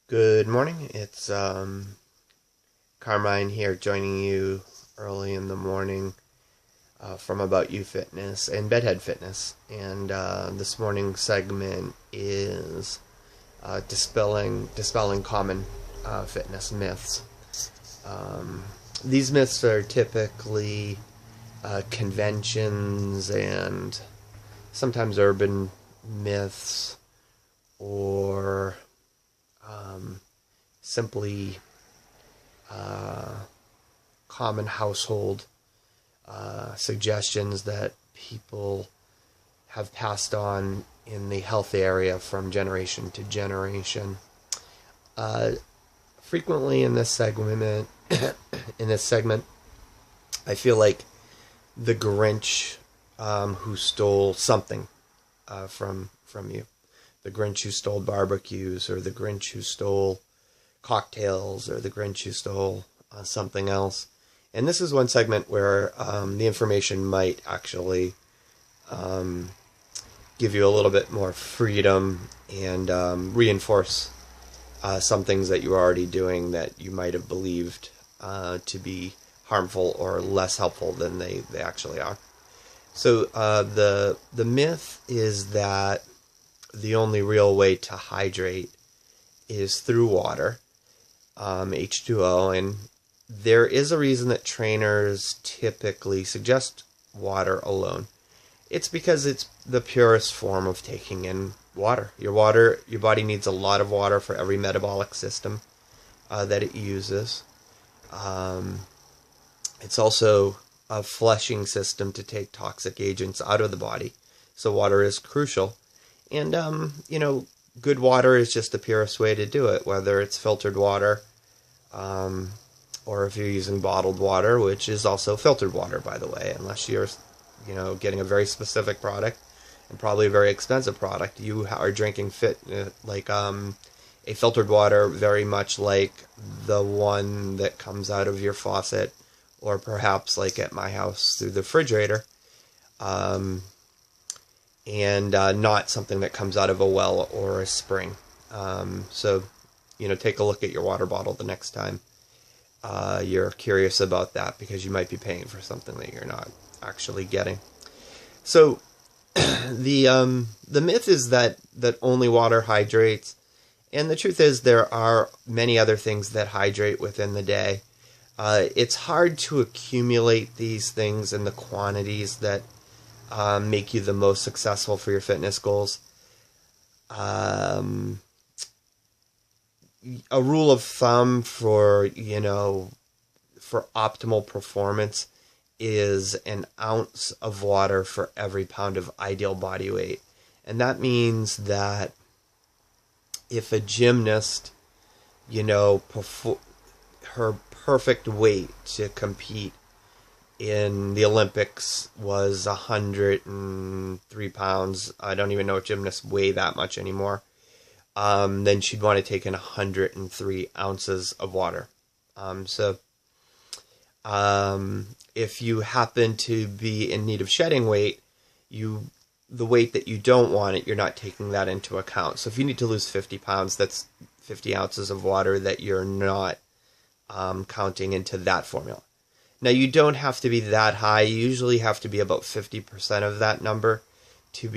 Good morning. It's Carmine here, joining you early in the morning from About You Fitness and Bedhead Fitness. And this morning's segment is dispelling common fitness myths. These myths are typically conventions and sometimes urban myths, or simply common household suggestions that people have passed on in the health area from generation to generation. Frequently in this segment, I feel like the Grinch who stole something from you. The Grinch who stole barbecues, or the Grinch who stole cocktails, or the Grinch who stole something else. And this is one segment where the information might actually give you a little bit more freedom and reinforce some things that you are already doing that you might have believed to be harmful or less helpful than they actually are. So the myth is that the only real way to hydrate is through water, H2O, and there is a reason that trainers typically suggest water alone. It's because it's the purest form of taking in water. Your body needs a lot of water for every metabolic system that it uses. It's also a flushing system to take toxic agents out of the body, so water is crucial. And, good water is just the purest way to do it, whether it's filtered water, or if you're using bottled water, which is also filtered water, by the way, unless you're, getting a very specific product, and probably a very expensive product. You are drinking a filtered water very much like the one that comes out of your faucet, or perhaps like at my house through the refrigerator. And not something that comes out of a well or a spring. So, take a look at your water bottle the next time you're curious about that, because you might be paying for something that you're not actually getting. So, the myth is that only water hydrates, and the truth is there are many other things that hydrate within the day. It's hard to accumulate these things in the quantities that make you the most successful for your fitness goals. A rule of thumb for optimal performance is an ounce of water for every pound of ideal body weight. And that means that if a gymnast, her perfect weight to compete in the Olympics was 103 pounds. I don't even know if gymnasts weigh that much anymore. Then she'd want to take in 103 ounces of water. If you happen to be in need of shedding weight, the weight that you don't want it, you're not taking that into account. So if you need to lose 50 pounds, that's 50 ounces of water that you're not counting into that formula. Now, you don't have to be that high. You usually have to be about 50% of that number to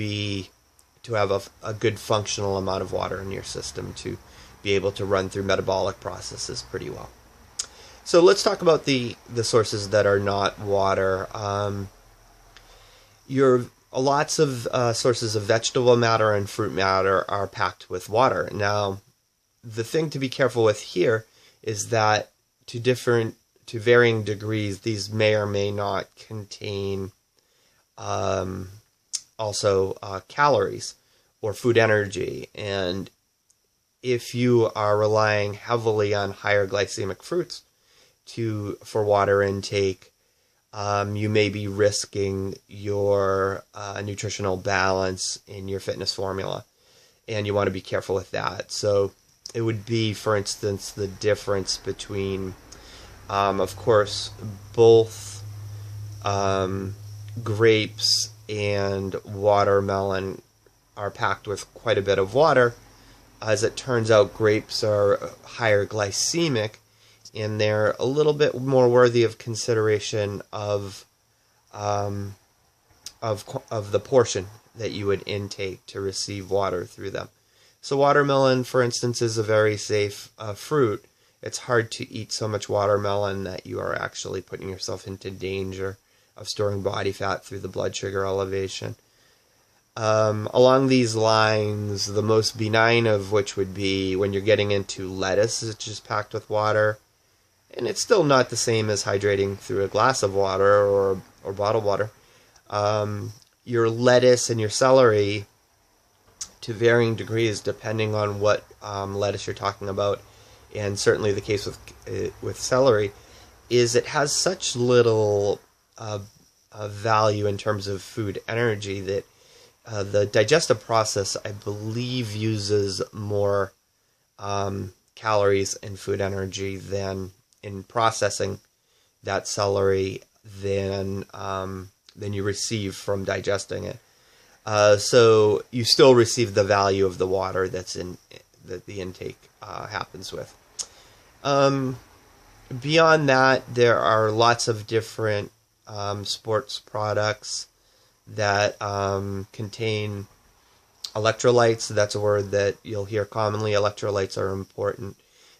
have a good functional amount of water in your system to be able to run through metabolic processes pretty well. So let's talk about the sources that are not water. Lots of sources of vegetable matter and fruit matter are packed with water. Now, the thing to be careful with here is that to varying degrees, these may or may not contain also calories or food energy. And if you are relying heavily on higher glycemic fruits for water intake, you may be risking your nutritional balance in your fitness formula, and you want to be careful with that. So it would be, for instance, the difference between of course, both grapes and watermelon are packed with quite a bit of water, As it turns out, grapes are higher glycemic, and they're a little bit more worthy of consideration of the portion that you would intake to receive water through them. So watermelon, for instance, is a very safe fruit. It's hard to eat so much watermelon that you are actually putting yourself into danger of storing body fat through the blood sugar elevation. Along these lines, the most benign of which would be when you're getting into lettuce, which is packed with water. And it's still not the same as hydrating through a glass of water or bottled water. Your lettuce and your celery, to varying degrees, depending on what lettuce you're talking about, and certainly the case with celery, is it has such little value in terms of food energy that the digestive process, I believe, uses more calories and food energy than in processing that celery than you receive from digesting it. So you still receive the value of the water that the intake happens with. Beyond that, there are lots of different sports products that contain electrolytes. That's a word that you'll hear commonly. Electrolytes are important.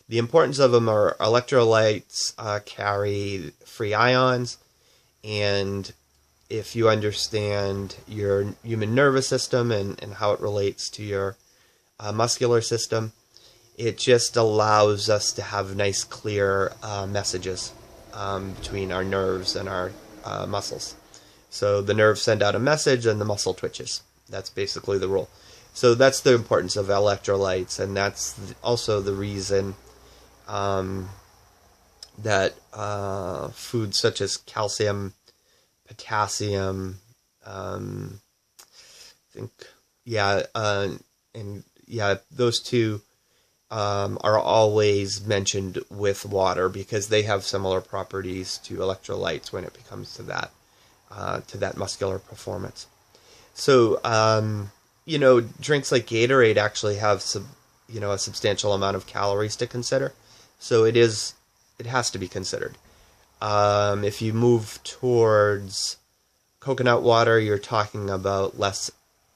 The importance of them are electrolytes carry free ions, and if you understand your human nervous system and how it relates to your muscular system, it just allows us to have nice, clear messages between our nerves and our muscles. So the nerves send out a message and the muscle twitches. That's basically the rule. So that's the importance of electrolytes, and that's also the reason that foods such as calcium, potassium, those two are always mentioned with water because they have similar properties to electrolytes when it comes to that muscular performance. So drinks like Gatorade actually have a substantial amount of calories to consider. So it has to be considered. If you move towards coconut water, you're talking about less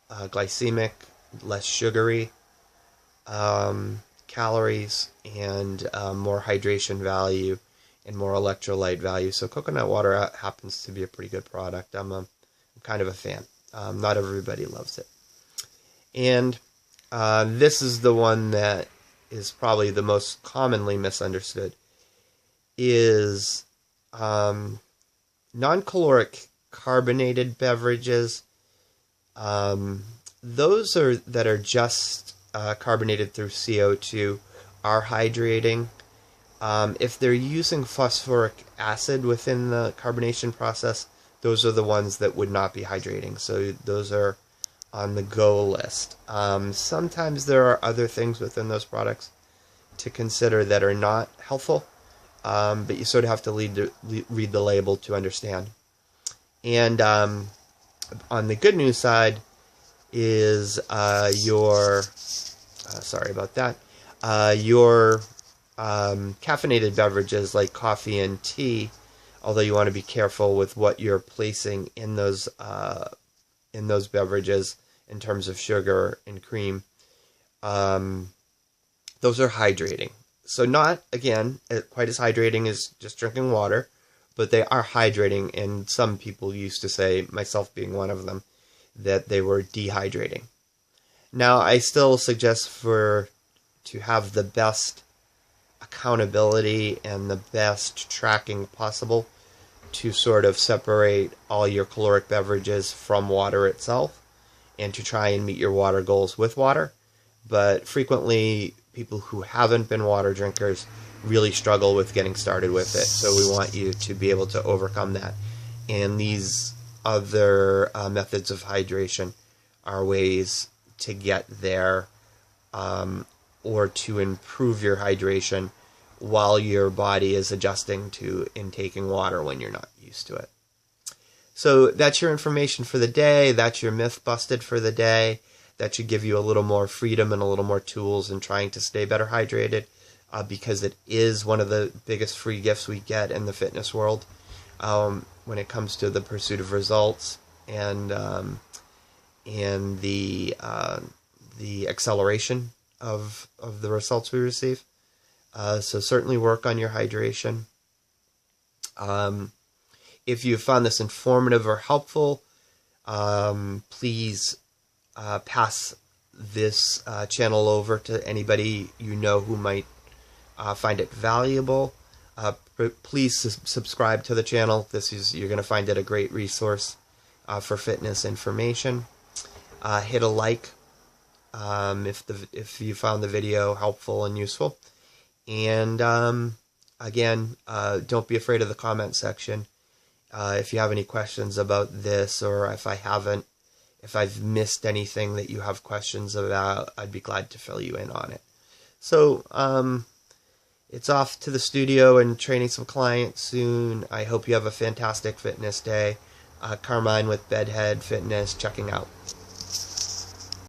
glycemic, less sugary calories, and more hydration value and more electrolyte value. So coconut water happens to be a pretty good product. I'm kind of a fan. Not everybody loves it. And this is the one that is probably the most commonly misunderstood, is non-caloric carbonated beverages. Those that are just carbonated through CO2 are hydrating. If they're using phosphoric acid within the carbonation process, those are the ones that would not be hydrating. So those are on the go list. Sometimes there are other things within those products to consider that are not helpful, but you sort of have to read the label to understand. And on the good news side is your caffeinated beverages like coffee and tea, although you want to be careful with what you're placing in those beverages in terms of sugar and cream. Those are hydrating. So not, again, quite as hydrating as just drinking water, but they are hydrating, and some people used to say, myself being one of them, that they were dehydrating. Now, I still suggest to have the best accountability and the best tracking possible to sort of separate all your caloric beverages from water itself and to try and meet your water goals with water. But frequently, people who haven't been water drinkers really struggle with getting started with it. So we want you to be able to overcome that. And these other methods of hydration are ways to get there or to improve your hydration while your body is adjusting to intaking water when you're not used to it. So that's your information for the day. That's your myth busted for the day. that should give you a little more freedom and a little more tools in trying to stay better hydrated, because it is one of the biggest free gifts we get in the fitness world when it comes to the pursuit of results and the acceleration of the results we receive. So certainly work on your hydration. If you found this informative or helpful, please pass this channel over to anybody you know who might find it valuable. Please subscribe to the channel. You're going to find it a great resource for fitness information. Hit a like if you found the video helpful and useful. And again, don't be afraid of the comment section. If you have any questions about this, or if I've missed anything that you have questions about, I'd be glad to fill you in on it. So it's off to the studio and training some clients soon. I hope you have a fantastic fitness day. Carmine with Bedhead Fitness checking out.